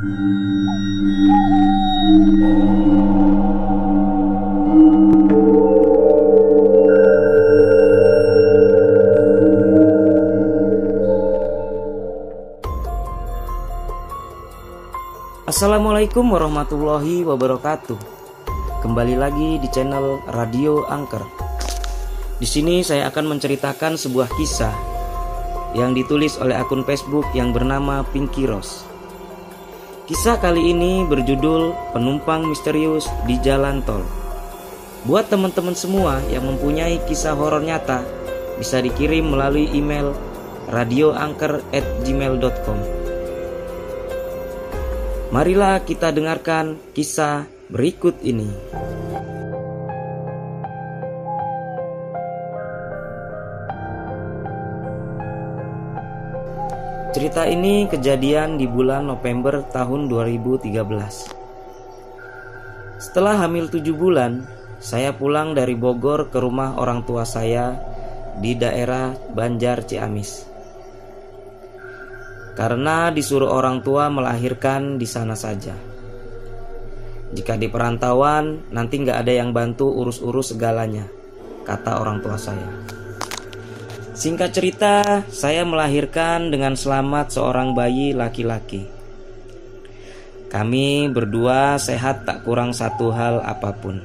Assalamualaikum warahmatullahi wabarakatuh. Kembali lagi di channel Radio Angker. Di sini saya akan menceritakan sebuah kisah yang ditulis oleh akun Facebook yang bernama Pinky Rose. Kisah kali ini berjudul Penumpang Misterius di Jalan Tol. Buat teman-teman semua yang mempunyai kisah horor nyata, bisa dikirim melalui email radioangker@gmail.com. Marilah kita dengarkan kisah berikut ini. Cerita ini kejadian di bulan November tahun 2013. Setelah hamil 7 bulan, saya pulang dari Bogor ke rumah orang tua saya di daerah Banjar Ciamis. Karena disuruh orang tua melahirkan di sana saja. Jika di perantauan nanti gak ada yang bantu urus-urus segalanya, kata orang tua saya. Singkat cerita, saya melahirkan dengan selamat seorang bayi laki-laki. Kami berdua sehat tak kurang satu hal apapun.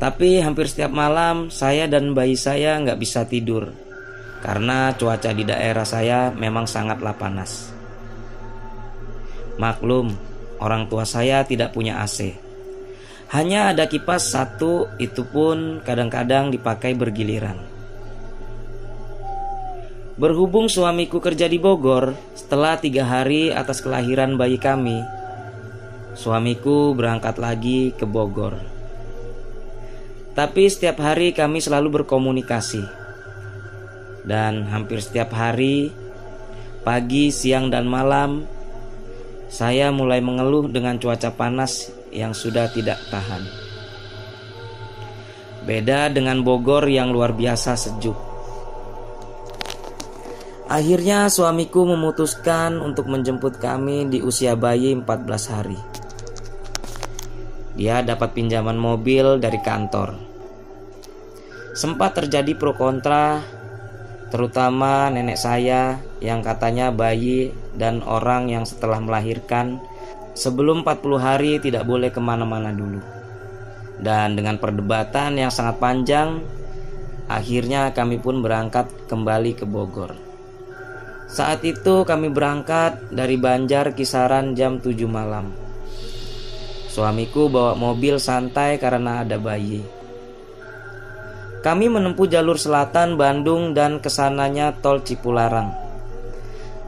Tapi hampir setiap malam saya dan bayi saya gak bisa tidur, karena cuaca di daerah saya memang sangatlah panas. Maklum, orang tua saya tidak punya AC. Hanya ada kipas satu, itu pun kadang-kadang dipakai bergiliran. Berhubung suamiku kerja di Bogor, setelah 3 hari atas kelahiran bayi kami, suamiku berangkat lagi ke Bogor. Tapi setiap hari kami selalu berkomunikasi. Dan hampir setiap hari, pagi, siang, dan malam, saya mulai mengeluh dengan cuaca panas yang sudah tidak tahan. Beda dengan Bogor yang luar biasa sejuk. Akhirnya suamiku memutuskan untuk menjemput kami di usia bayi 14 hari. Dia dapat pinjaman mobil dari kantor. Sempat terjadi pro kontra, terutama nenek saya yang katanya bayi dan orang yang setelah melahirkan sebelum 40 hari tidak boleh kemana-mana dulu. Dan dengan perdebatan yang sangat panjang, akhirnya kami pun berangkat kembali ke Bogor. Saat itu kami berangkat dari Banjar kisaran jam 7 malam. Suamiku bawa mobil santai karena ada bayi. Kami menempuh jalur selatan Bandung dan kesananya tol Cipularang.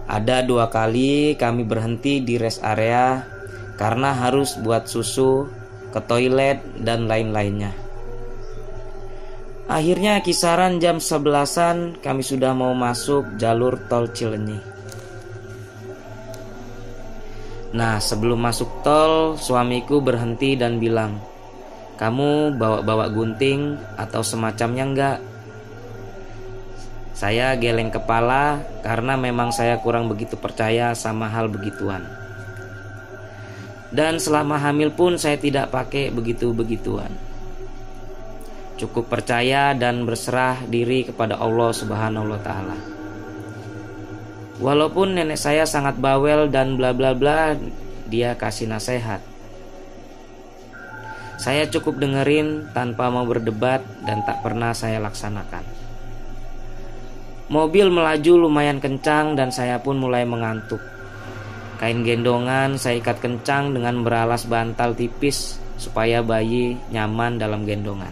Ada 2 kali kami berhenti di rest area karena harus buat susu, ke toilet, dan lain-lainnya. Akhirnya kisaran jam 11-an kami sudah mau masuk jalur tol Cilenyi. Nah, sebelum masuk tol, suamiku berhenti dan bilang, "Kamu bawa-bawa gunting atau semacamnya enggak?" Saya geleng kepala karena memang saya kurang begitu percaya sama hal begituan. Dan selama hamil pun saya tidak pakai begitu-begituan. Cukup percaya dan berserah diri kepada Allah Subhanahu wa Ta'ala. Walaupun nenek saya sangat bawel dan bla bla bla, dia kasih nasihat. Saya cukup dengerin tanpa mau berdebat dan tak pernah saya laksanakan. Mobil melaju lumayan kencang dan saya pun mulai mengantuk. Kain gendongan saya ikat kencang dengan beralas bantal tipis supaya bayi nyaman dalam gendongan.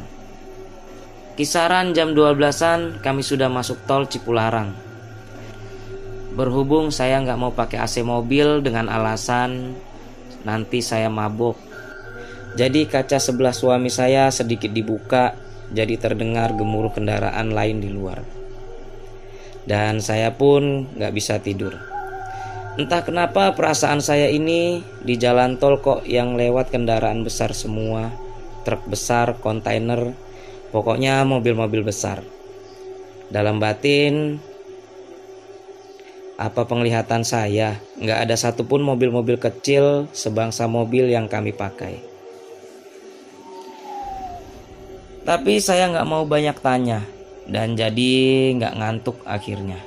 Kisaran jam 12-an kami sudah masuk tol Cipularang. Berhubung saya nggak mau pakai AC mobil dengan alasan nanti saya mabok. Jadi kaca sebelah suami saya sedikit dibuka, jadi terdengar gemuruh kendaraan lain di luar. Dan saya pun nggak bisa tidur. Entah kenapa perasaan saya ini di jalan tol kok yang lewat kendaraan besar semua, truk besar, kontainer, pokoknya mobil-mobil besar. Dalam batin Apa penglihatan saya? Nggak ada satupun mobil-mobil kecil sebangsa mobil yang kami pakai. Tapi saya nggak mau banyak tanya dan jadi nggak ngantuk akhirnya.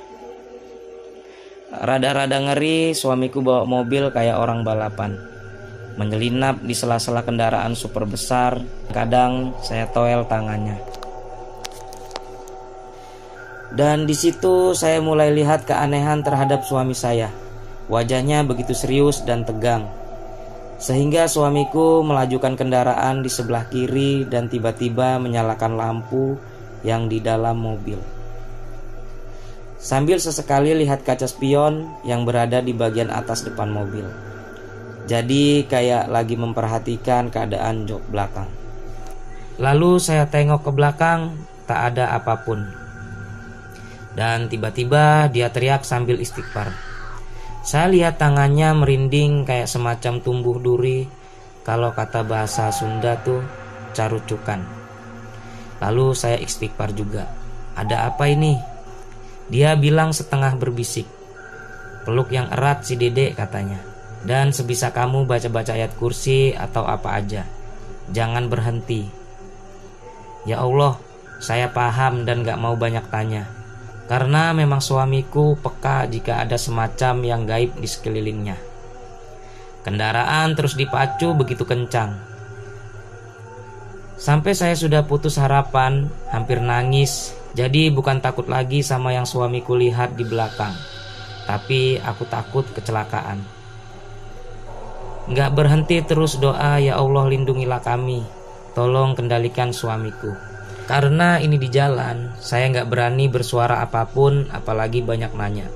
Rada-rada ngeri suamiku bawa mobil kayak orang balapan, menyelinap di sela-sela kendaraan super besar. Kadang saya toel tangannya. Dan di situ saya mulai lihat keanehan terhadap suami saya. Wajahnya begitu serius dan tegang, sehingga suamiku melajukan kendaraan di sebelah kiri dan tiba-tiba menyalakan lampu yang di dalam mobil. Sambil sesekali lihat kaca spion yang berada di bagian atas depan mobil. Jadi kayak lagi memperhatikan keadaan jok belakang. Lalu saya tengok ke belakang, tak ada apapun. Dan tiba-tiba dia teriak sambil istighfar. Saya lihat tangannya merinding kayak semacam tumbuh duri. Kalau kata bahasa Sunda tuh carucukan. Lalu saya istighfar juga. Ada apa ini? Dia bilang setengah berbisik. Peluk yang erat si Dedek katanya. Dan sebisa kamu baca-baca ayat kursi atau apa aja. Jangan berhenti. Ya Allah, saya paham dan gak mau banyak tanya. Karena memang suamiku peka jika ada semacam yang gaib di sekelilingnya. Kendaraan terus dipacu begitu kencang. Sampai saya sudah putus harapan, hampir nangis. Jadi bukan takut lagi sama yang suamiku lihat di belakang, tapi aku takut kecelakaan. Gak berhenti terus doa, ya Allah lindungilah kami. Tolong kendalikan suamiku. Karena ini di jalan, saya gak berani bersuara apapun, apalagi banyak nanya.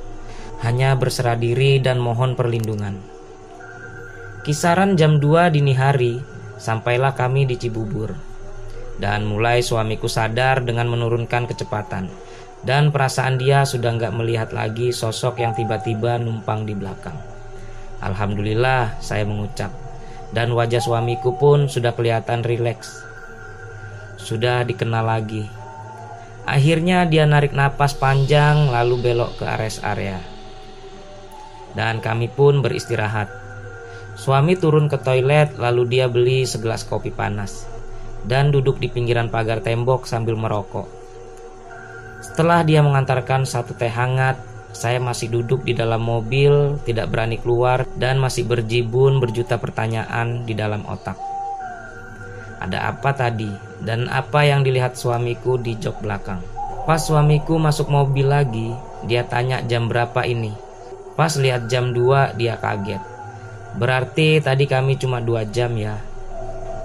Hanya berserah diri dan mohon perlindungan. Kisaran jam 2 dini hari, sampailah kami di Cibubur. Dan mulai suamiku sadar dengan menurunkan kecepatan. Dan perasaan dia sudah gak melihat lagi sosok yang tiba-tiba numpang di belakang. Alhamdulillah, saya mengucap. Dan wajah suamiku pun sudah kelihatan rileks. Sudah dikenal lagi. Akhirnya dia narik napas panjang lalu belok ke rest area. Dan kami pun beristirahat. Suami turun ke toilet lalu dia beli segelas kopi panas dan duduk di pinggiran pagar tembok sambil merokok. Setelah dia mengantarkan satu teh hangat, saya masih duduk di dalam mobil, tidak berani keluar dan masih berjibun berjuta pertanyaan di dalam otak. Ada apa tadi dan apa yang dilihat suamiku di jok belakang? Pas suamiku masuk mobil lagi, dia tanya jam berapa ini. Pas lihat jam 2 dia kaget. Berarti tadi kami cuma 2 jam ya.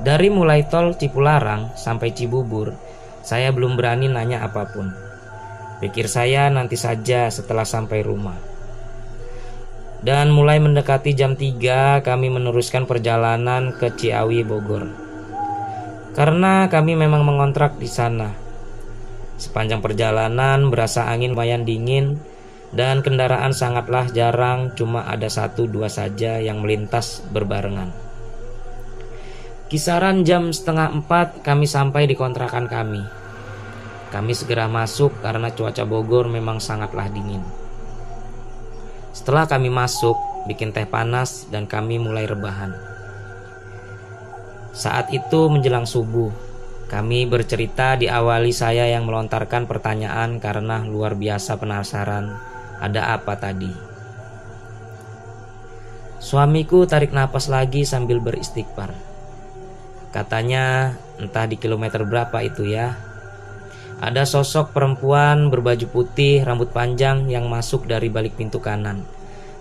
Dari mulai tol Cipularang sampai Cibubur, saya belum berani nanya apapun. Pikir saya nanti saja setelah sampai rumah. Dan mulai mendekati jam 3 kami meneruskan perjalanan ke Ciawi, Bogor. Karena kami memang mengontrak di sana. Sepanjang perjalanan berasa angin lumayan dingin dan kendaraan sangatlah jarang, cuma ada 1-2 saja yang melintas berbarengan. Kisaran jam 3:30 kami sampai di kontrakan kami. Kami segera masuk karena cuaca Bogor memang sangatlah dingin. Setelah kami masuk, bikin teh panas dan kami mulai rebahan. Saat itu menjelang subuh, kami bercerita diawali saya yang melontarkan pertanyaan karena luar biasa penasaran, ada apa tadi? Suamiku tarik napas lagi sambil beristighfar. Katanya, entah di kilometer berapa itu ya, ada sosok perempuan berbaju putih, rambut panjang yang masuk dari balik pintu kanan.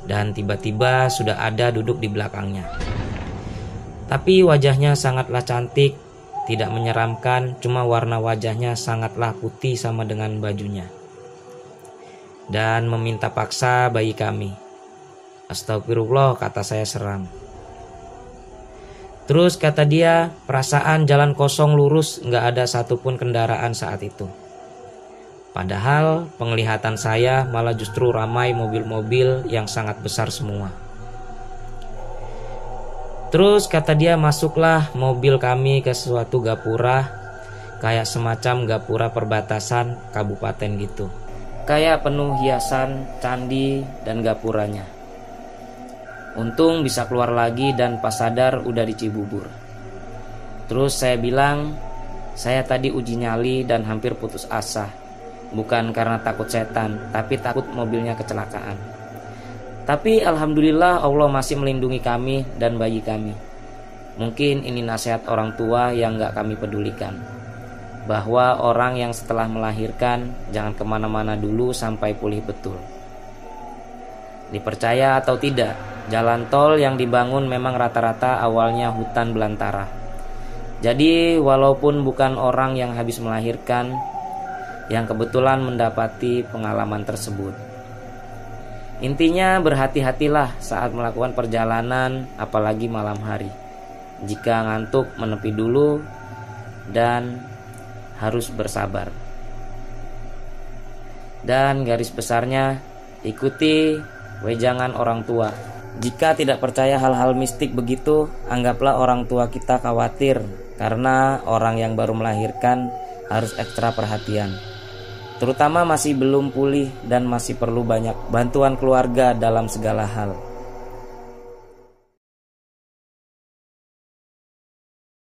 Dan tiba-tiba sudah ada duduk di belakangnya. Tapi wajahnya sangatlah cantik, tidak menyeramkan, cuma warna wajahnya sangatlah putih sama dengan bajunya. Dan meminta paksa bayi kami. Astagfirullah, kata saya seram. Terus kata dia, perasaan jalan kosong lurus, gak ada satupun kendaraan saat itu. Padahal penglihatan saya malah justru ramai mobil-mobil yang sangat besar semua. Terus kata dia, masuklah mobil kami ke suatu gapura, kayak semacam gapura perbatasan kabupaten gitu. kayak penuh hiasan, candi, dan gapuranya. Untung bisa keluar lagi dan pas sadar udah di Cibubur. Terus saya bilang, saya tadi uji nyali dan hampir putus asa. Bukan karena takut setan, tapi takut mobilnya kecelakaan. Tapi alhamdulillah Allah masih melindungi kami dan bayi kami. Mungkin ini nasihat orang tua yang gak kami pedulikan, bahwa orang yang setelah melahirkan jangan kemana-mana dulu sampai pulih betul. Dipercaya atau tidak, jalan tol yang dibangun memang rata-rata awalnya hutan belantara. Jadi walaupun bukan orang yang habis melahirkan yang kebetulan mendapati pengalaman tersebut. Intinya berhati-hatilah saat melakukan perjalanan, apalagi malam hari. Jika ngantuk menepi dulu dan harus bersabar. Dan garis besarnya, ikuti wejangan orang tua. Jika tidak percaya hal-hal mistik begitu, anggaplah orang tua kita khawatir karena orang yang baru melahirkan harus ekstra perhatian. Terutama masih belum pulih dan masih perlu banyak bantuan keluarga dalam segala hal.